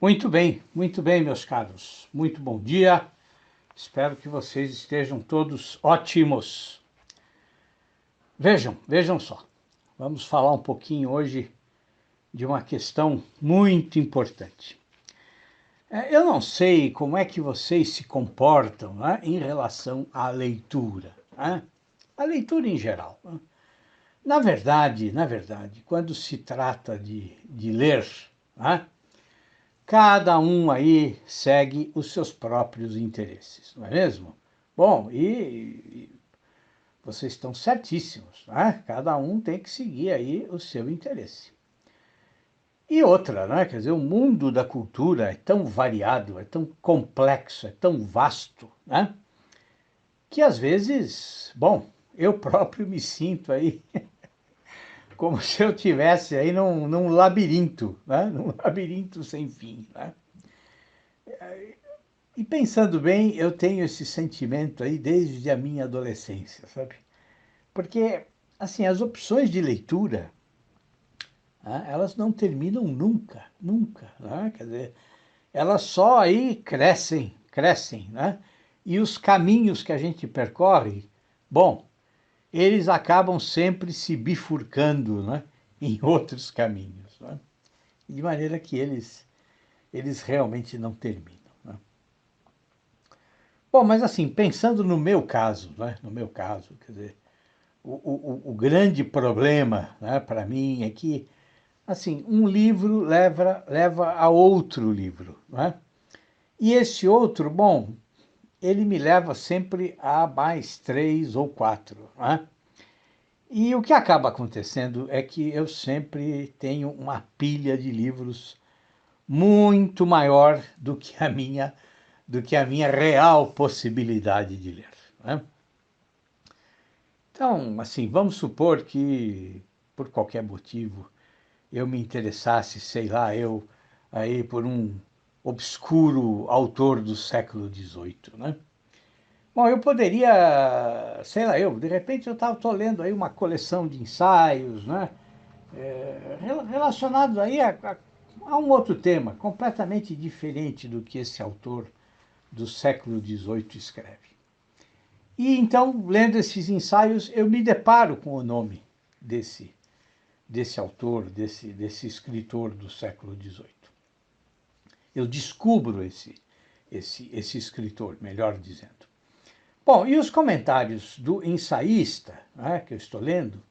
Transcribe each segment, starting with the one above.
muito bem, meus caros. Muito bom dia. Espero que vocês estejam todos ótimos. Vejam só. Vamos falar um pouquinho hoje de uma questão muito importante. Eu não sei como é que vocês se comportam, né, em relação à leitura, né? A leitura em geral, né? Na verdade, quando se trata de ler, né, cada um aí segue os seus próprios interesses, não é mesmo? Bom, e vocês estão certíssimos, né? Cada um tem que seguir aí o seu interesse. E outra, né? Quer dizer, o mundo da cultura é tão variado, é tão complexo, é tão vasto, né? Que às vezes, bom, eu próprio me sinto aí como se eu tivesse aí num labirinto, né? Num labirinto sem fim, né? E pensando bem, eu tenho esse sentimento aí desde a minha adolescência, sabe? Porque, assim, as opções de leitura, né, elas não terminam nunca, né? Quer dizer, elas só aí crescem, né? E os caminhos que a gente percorre, bom, eles acabam sempre se bifurcando, né, em outros caminhos, né? De maneira que eles realmente não terminam, né? Bom, mas assim, pensando no meu caso, né, no meu caso, quer dizer, o grande problema, né, para mim é que, assim, um livro leva a outro livro, né? E esse outro, bom, ele me leva sempre a mais três ou quatro, né? E o que acaba acontecendo é que eu sempre tenho uma pilha de livros muito maior do que a minha real possibilidade de ler, né? Então, assim, vamos supor que, por qualquer motivo, eu me interessasse, sei lá, aí por um obscuro autor do século XVIII, né? Bom, eu poderia, sei lá, de repente eu estou lendo aí uma coleção de ensaios, né? Relacionados aí a um outro tema, completamente diferente do que esse autor do século XVIII escreve. E então, lendo esses ensaios, eu me deparo com o nome desse autor, desse escritor do século XVIII. Eu descubro esse escritor, melhor dizendo. Bom, e os comentários do ensaísta, né, que eu estou lendo,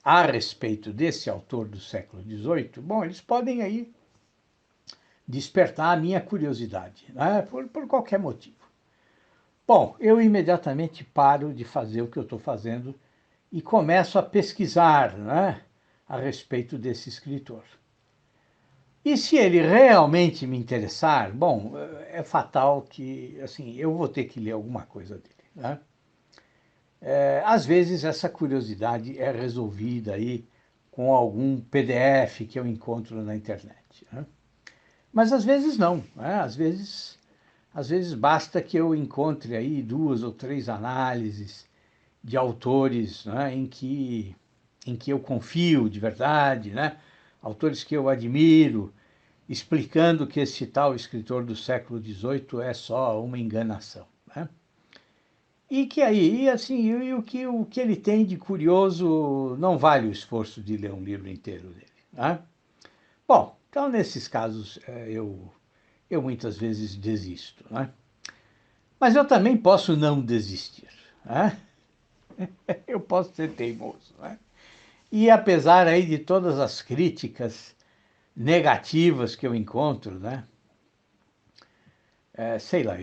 a respeito desse autor do século XVIII, bom, eles podem aí despertar a minha curiosidade, né, por qualquer motivo. Bom, eu imediatamente paro de fazer o que eu estou fazendo e começo a pesquisar, né, a respeito desse escritor. E se ele realmente me interessar, bom, é fatal que, assim, eu vou ter que ler alguma coisa dele, né? Às vezes essa curiosidade é resolvida aí com algum PDF que eu encontro na internet, né? Mas às vezes não, né? Às vezes basta que eu encontre aí duas ou três análises de autores, né, em que eu confio de verdade, né? Autores que eu admiro, explicando que esse tal escritor do século XVIII é só uma enganação, né? E que aí, assim, o que ele tem de curioso não vale o esforço de ler um livro inteiro dele, né? Bom, então nesses casos eu muitas vezes desisto, né? Mas eu também posso não desistir, né? Eu posso ser teimoso, né? E apesar aí de todas as críticas negativas que eu encontro, né? Sei lá,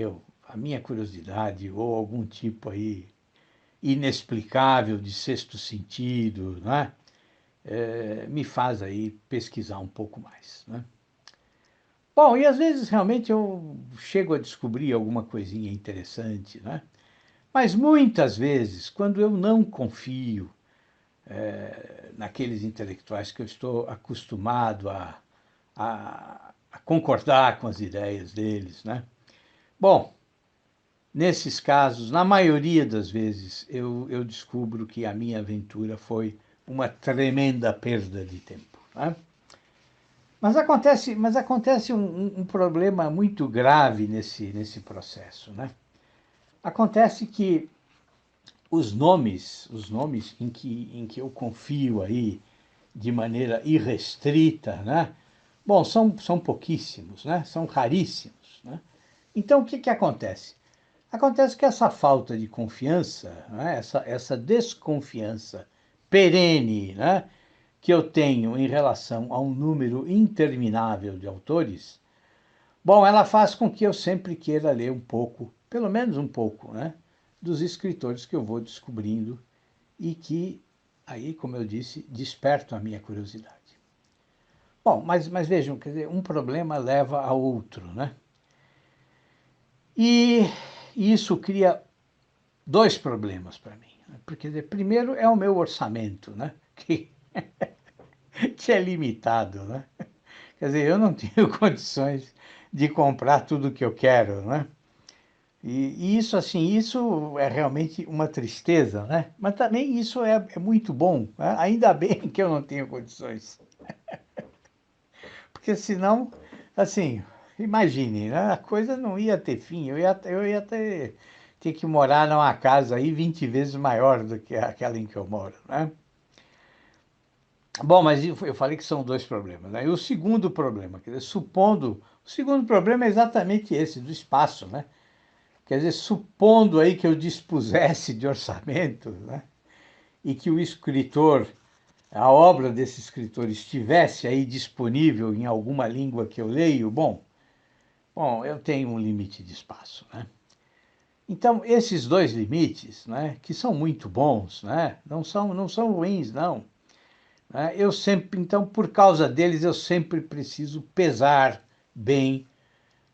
a minha curiosidade ou algum tipo aí inexplicável de sexto sentido, né? Me faz aí pesquisar um pouco mais, né? Bom, e às vezes realmente eu chego a descobrir alguma coisinha interessante, né? Mas muitas vezes, quando eu não confio naqueles intelectuais que eu estou acostumado a concordar com as ideias deles, né? Bom, nesses casos, na maioria das vezes, eu descubro que a minha aventura foi uma tremenda perda de tempo, né? Mas acontece um problema muito grave nesse processo, né? Acontece que os nomes em que eu confio aí de maneira irrestrita, né? Bom, são pouquíssimos, né? São raríssimos, né? Então, o que acontece? Acontece que essa falta de confiança, né? essa desconfiança perene, né? Que eu tenho em relação a um número interminável de autores, bom, ela faz com que eu sempre queira ler um pouco, pelo menos um pouco, né? Dos escritores que eu vou descobrindo e que, aí, como eu disse, despertam a minha curiosidade. Bom, mas vejam, quer dizer, um problema leva a outro, né? E isso cria dois problemas para mim, né? Porque, quer dizer, primeiro é o meu orçamento, né? Que é limitado, né? Quer dizer, eu não tenho condições de comprar tudo o que eu quero, né? E isso, assim, isso é realmente uma tristeza, né? Mas também isso é muito bom, né? Ainda bem que eu não tenho condições. Porque senão, assim, imagine, né? A coisa não ia ter fim. Eu ia ter que morar numa casa aí 20 vezes maior do que aquela em que eu moro, né? Bom, mas eu falei que são dois problemas, né? E o segundo problema, quer dizer, o segundo problema é exatamente esse, do espaço, né? Quer dizer, supondo aí que eu dispusesse de orçamento, né? E que o escritor, a obra desse escritor estivesse aí disponível em alguma língua que eu leio, bom, eu tenho um limite de espaço, né? Então, esses dois limites, né, que são muito bons, né, não são ruins, não, né? Eu sempre, então, por causa deles, eu sempre preciso pesar bem,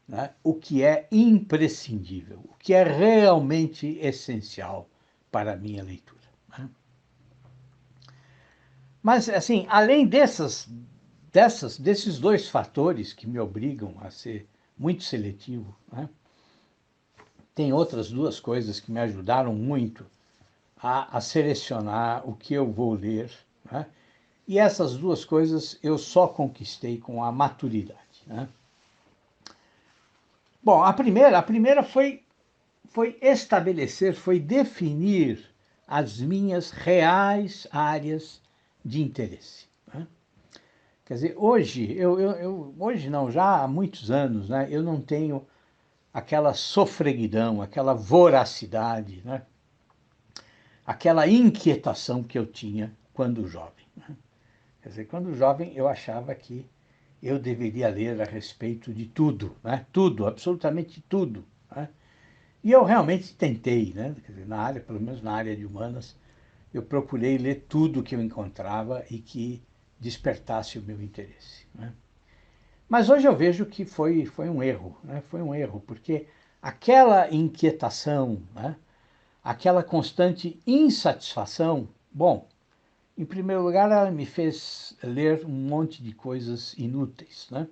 né, o que é imprescindível, o que é realmente essencial para a minha leitura, né? Mas, assim, além desses dois fatores que me obrigam a ser muito seletivo, né, tem outras duas coisas que me ajudaram muito a selecionar o que eu vou ler, né? E essas duas coisas eu só conquistei com a maturidade, né? Bom, a primeira foi estabelecer, foi definir as minhas reais áreas de interesse, né? Quer dizer, hoje não, já há muitos anos, né, eu não tenho aquela sofreguidão, aquela voracidade, né, aquela inquietação que eu tinha quando jovem, né? Quer dizer, quando jovem eu achava que eu deveria ler a respeito de tudo, né? Tudo, absolutamente tudo, né? E eu realmente tentei, né? Quer dizer, na área, pelo menos na área de humanas, eu procurei ler tudo que eu encontrava e que despertasse o meu interesse, né? Mas hoje eu vejo que foi um erro, né? Foi um erro, porque aquela inquietação, né? Aquela constante insatisfação, bom, em primeiro lugar, ela me fez ler um monte de coisas inúteis, né?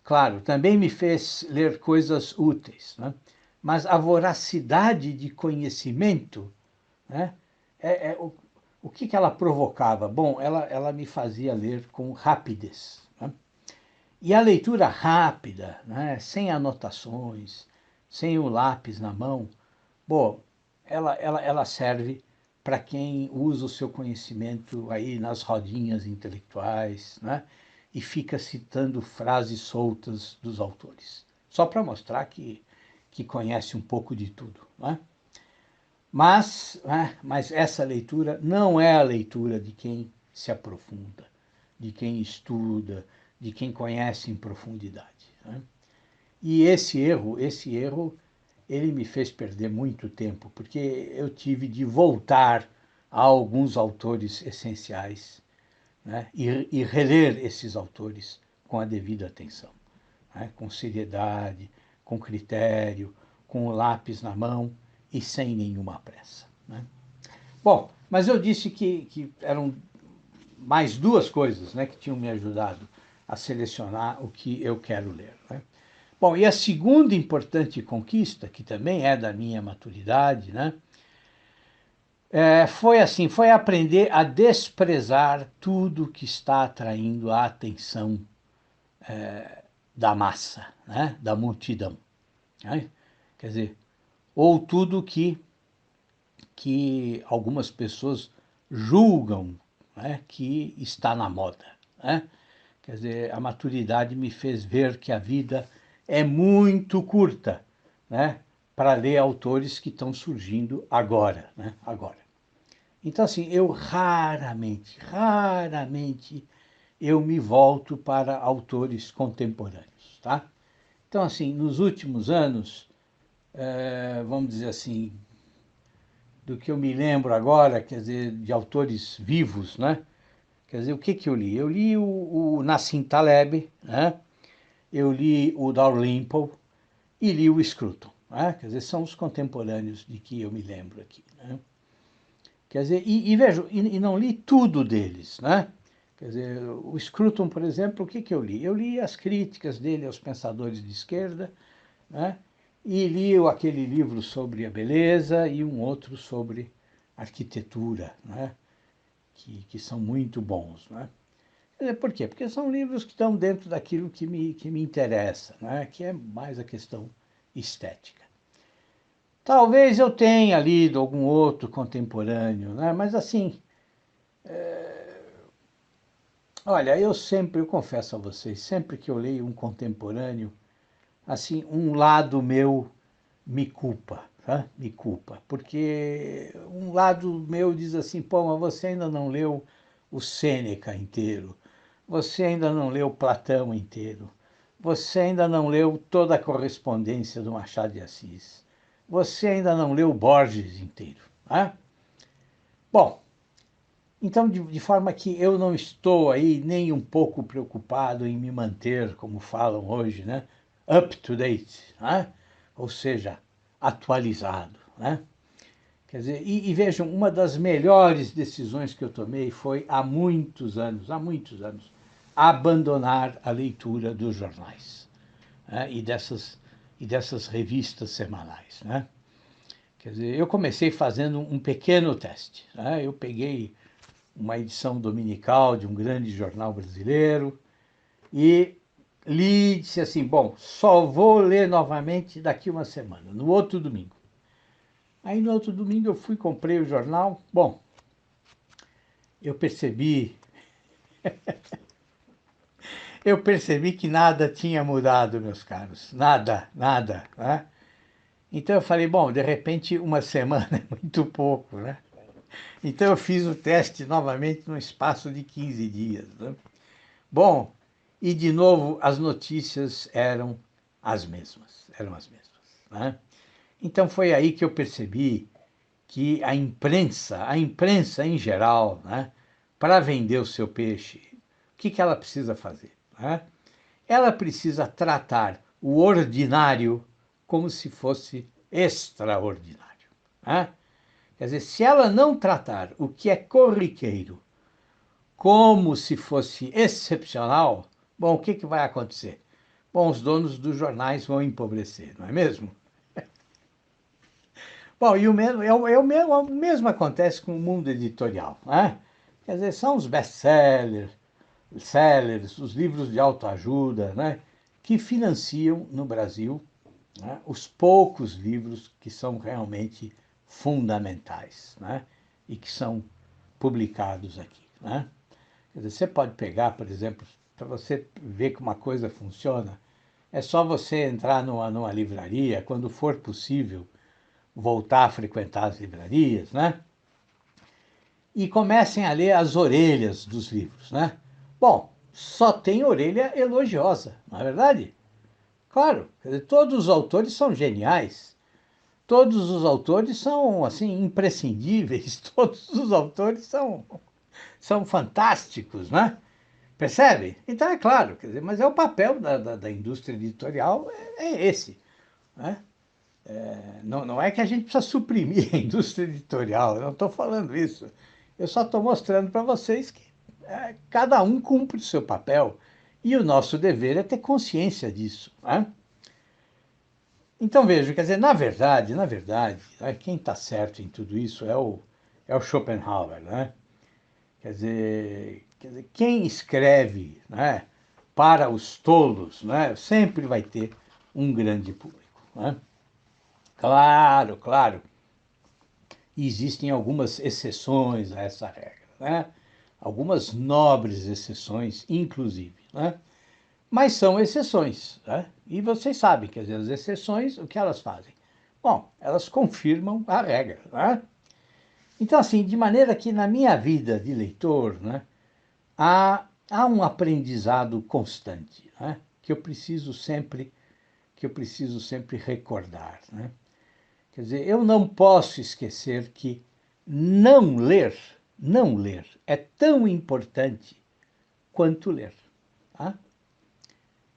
Claro, também me fez ler coisas úteis, né? Mas a voracidade de conhecimento, né? O que ela provocava? Bom, ela me fazia ler com rapidez, né? E a leitura rápida, né? Sem anotações, sem o lápis na mão, bom, ela serve para quem usa o seu conhecimento aí nas rodinhas intelectuais, né? E fica citando frases soltas dos autores, só para mostrar que conhece um pouco de tudo, né? Mas essa leitura não é a leitura de quem se aprofunda, de quem estuda, de quem conhece em profundidade, né? E esse erro, ele me fez perder muito tempo, porque eu tive de voltar a alguns autores essenciais, né? E reler esses autores com a devida atenção, né? Com seriedade, com critério, com o lápis na mão e sem nenhuma pressa, né? Bom, mas eu disse que eram mais duas coisas, né, que tinham me ajudado a selecionar o que eu quero ler, né? Bom, e a segunda importante conquista, que também é da minha maturidade, né, Foi assim, foi aprender a desprezar tudo que está atraindo a atenção da massa, né? Da multidão. Né? Quer dizer, ou tudo que algumas pessoas julgam, né, que está na moda. Né? Quer dizer, a maturidade me fez ver que a vida é muito curta, né, para ler autores que estão surgindo agora, né, agora. Então, assim, eu raramente eu me volto para autores contemporâneos, tá? Então, assim, nos últimos anos, vamos dizer assim, do que eu me lembro agora, quer dizer, de autores vivos, né? Quer dizer, o que que eu li? Eu li o Nassim Taleb, né? Eu li o Dalrymple e li o Scruton, né? Quer dizer, são os contemporâneos de que eu me lembro aqui, né? Quer dizer, vejo, e não li tudo deles, né? Quer dizer, o Scruton, por exemplo, o que que eu li? Eu li as críticas dele aos pensadores de esquerda, né? E li aquele livro sobre a beleza e um outro sobre arquitetura, né? Que são muito bons, né? Quer dizer, por quê? Porque são livros que estão dentro daquilo que me interessa, né? Que é mais a questão estética. Talvez eu tenha lido algum outro contemporâneo, né? Mas assim, olha, eu confesso a vocês, sempre que eu leio um contemporâneo, assim, um lado meu me culpa, tá? Me culpa, porque um lado meu diz assim, pô, mas você ainda não leu o Sêneca inteiro, você ainda não leu Platão inteiro, você ainda não leu toda a correspondência do Machado de Assis, você ainda não leu Borges inteiro, tá? Bom, então, de forma que eu não estou aí nem um pouco preocupado em me manter, como falam hoje, né, up to date, né? Ou seja, atualizado. Né? Quer dizer, vejam, uma das melhores decisões que eu tomei foi há muitos anos, abandonar a leitura dos jornais, né? E dessas revistas semanais. Né? Quer dizer, eu comecei fazendo um pequeno teste. Né? Eu peguei uma edição dominical de um grande jornal brasileiro e li e disse assim, bom, só vou ler novamente daqui uma semana, no outro domingo. Aí no outro domingo eu fui, comprei o jornal, bom, eu percebi que nada tinha mudado, meus caros, nada, né? Então eu falei, bom, de repente uma semana é muito pouco, né? Então eu fiz o teste novamente no espaço de 15 dias, né? Bom, e de novo as notícias eram as mesmas, né? Então foi aí que eu percebi que a imprensa em geral, né, para vender o seu peixe, o que que ela precisa fazer? Né? Ela precisa tratar o ordinário como se fosse extraordinário. Né? Quer dizer, se ela não tratar o que é corriqueiro como se fosse excepcional, bom, o que que vai acontecer? Bom, os donos dos jornais vão empobrecer, não é mesmo? Bom, e o mesmo acontece com o mundo editorial, né? Quer dizer, são os sellers, os livros de autoajuda, né? Que financiam no Brasil, né, os poucos livros que são realmente fundamentais, né? E que são publicados aqui, né? Quer dizer, você pode pegar, por exemplo, para você ver que uma coisa funciona, é só você entrar numa livraria, quando for possível, voltar a frequentar as livrarias, né? E comecem a ler as orelhas dos livros, né? Bom, só tem orelha elogiosa, não é verdade? Claro, quer dizer, todos os autores são geniais, todos os autores são, assim, imprescindíveis, todos os autores são fantásticos, né? Percebe? Então é claro, quer dizer, mas é o papel da indústria editorial, é esse, né? Não é que a gente precisa suprimir a indústria editorial, eu não estou falando isso. Eu só estou mostrando para vocês que cada um cumpre o seu papel e o nosso dever é ter consciência disso. Né? Então veja, quer dizer, na verdade, quem está certo em tudo isso é o Schopenhauer, né? Quer dizer, quem escreve, né, para os tolos, né, sempre vai ter um grande público, né? Claro, claro, existem algumas exceções a essa regra, né? Algumas nobres exceções, inclusive, né? Mas são exceções, né? E vocês sabem que as exceções, o que elas fazem? Bom, elas confirmam a regra, né? Então, assim, de maneira que na minha vida de leitor, né, há um aprendizado constante, né, que eu preciso sempre recordar, né? Quer dizer, eu não posso esquecer que não ler, não ler é tão importante quanto ler, tá?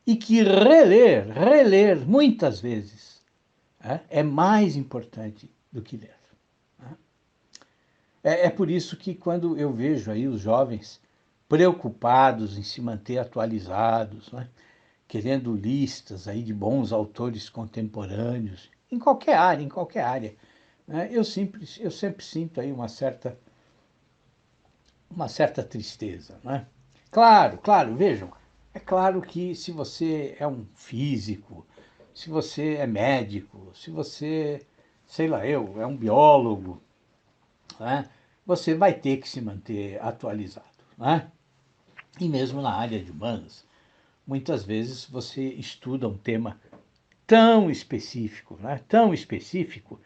E que reler muitas vezes, né, é mais importante do que ler. Né? É por isso que quando eu vejo aí os jovens preocupados em se manter atualizados, né, querendo listas aí de bons autores contemporâneos, em qualquer área, né, eu sempre sinto aí uma certa tristeza, né? Claro, claro, vejam, é claro que se você é um físico, se você é médico, se você, sei lá eu, é um biólogo, né, você vai ter que se manter atualizado, né? E mesmo na área de humanas, muitas vezes você estuda um tema tão específico, né? Tão específico,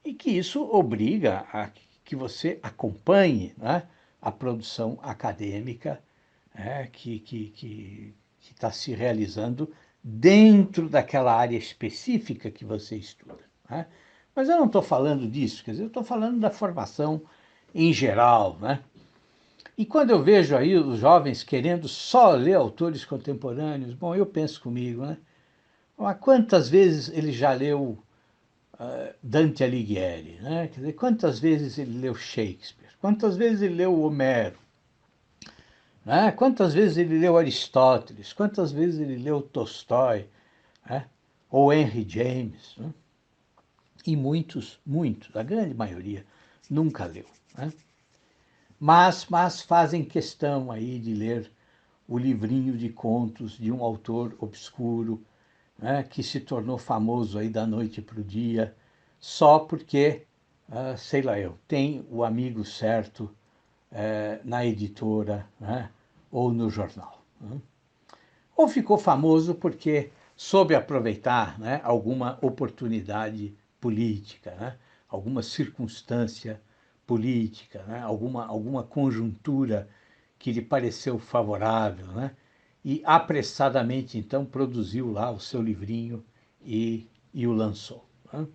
e que isso obriga a que você acompanhe, né, a produção acadêmica, né, que está se realizando dentro daquela área específica que você estuda. Né? Mas eu não estou falando disso, quer dizer, eu estou falando da formação em geral. Né? E quando eu vejo aí os jovens querendo só ler autores contemporâneos, bom, eu penso comigo, né? Mas quantas vezes ele já leu Dante Alighieri, né? Quer dizer, quantas vezes ele leu Shakespeare? Quantas vezes ele leu Homero? Né? Quantas vezes ele leu Aristóteles? Quantas vezes ele leu Tolstói? Né? Ou Henry James? Né? E muitos, a grande maioria, nunca leu. Né? Mas fazem questão aí de ler o livrinho de contos de um autor obscuro, né, que se tornou famoso aí da noite para o dia, só porque, sei lá eu, tem o amigo certo na editora, né, ou no jornal. Né? Ou ficou famoso porque soube aproveitar, né, alguma oportunidade política, né, alguma circunstância política, né, alguma conjuntura que lhe pareceu favorável, né, e apressadamente então produziu lá o seu livrinho e o lançou. Né?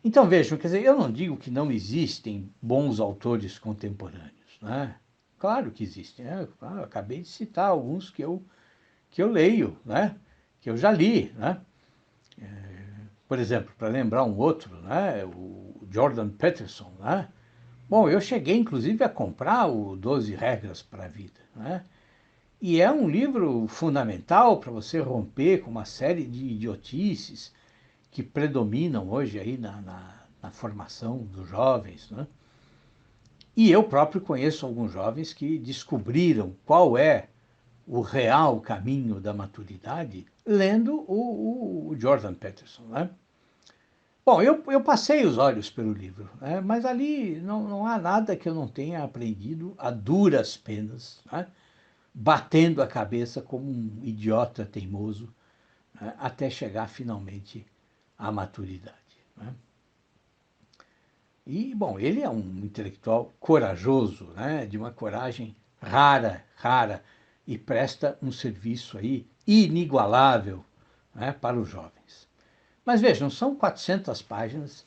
Então vejam, quer dizer, eu não digo que não existem bons autores contemporâneos, né? Claro que existem, né? Eu acabei de citar alguns que eu leio, né? Que eu já li, né? Por exemplo, para lembrar um outro, né? O Jordan Peterson, né? Bom, eu cheguei inclusive a comprar o 12 Regras para a Vida, né? E é um livro fundamental para você romper com uma série de idiotices que predominam hoje aí na formação dos jovens, né? E eu próprio conheço alguns jovens que descobriram qual é o real caminho da maturidade lendo o Jordan Peterson, né? Bom, eu passei os olhos pelo livro, né? Mas ali não há nada que eu não tenha aprendido a duras penas, né? Batendo a cabeça como um idiota teimoso, né? Até chegar finalmente à maturidade. Né? E, bom, ele é um intelectual corajoso, né? De uma coragem rara, e presta um serviço aí inigualável, né? Para os jovens. Mas vejam, são 400 páginas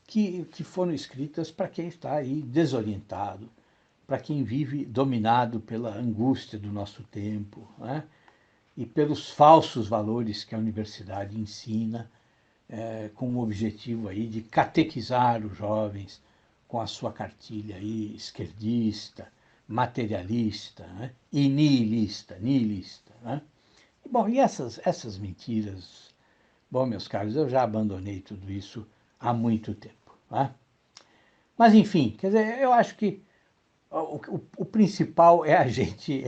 que foram escritas para quem está aí desorientado, para quem vive dominado pela angústia do nosso tempo, né? E pelos falsos valores que a universidade ensina, com o objetivo aí de catequizar os jovens com a sua cartilha aí esquerdista, materialista, né? E niilista. Né? Bom, e essas mentiras. Bom, meus caros, eu já abandonei tudo isso há muito tempo. Né? Mas, enfim, quer dizer, eu acho que o principal é a gente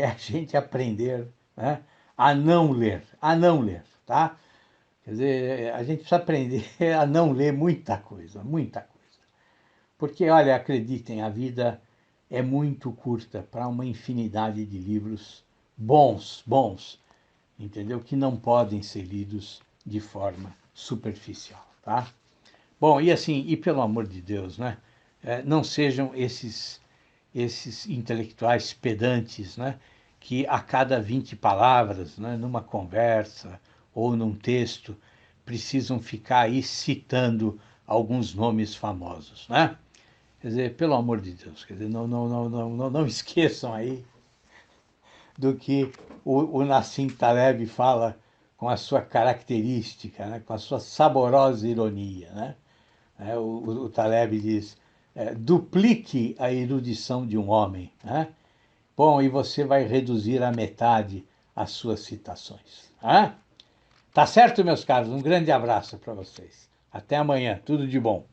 aprender, né, a não ler, tá? Quer dizer, a gente precisa aprender a não ler muita coisa, muita coisa. Porque, olha, acreditem, a vida é muito curta para uma infinidade de livros bons, entendeu? Que não podem ser lidos de forma superficial, tá? Bom, e assim, e pelo amor de Deus, né? Não sejam esses intelectuais pedantes, né? Que a cada 20 palavras, né, numa conversa ou num texto, precisam ficar aí citando alguns nomes famosos, né? Quer dizer, pelo amor de Deus, quer dizer, não esqueçam aí do que o Nassim Taleb fala com a sua característica, né, com a sua saborosa ironia, né? O Taleb diz, duplique a erudição de um homem, né? Bom, e você vai reduzir à metade as suas citações. Né? Tá certo, meus caros? Um grande abraço para vocês. Até amanhã. Tudo de bom.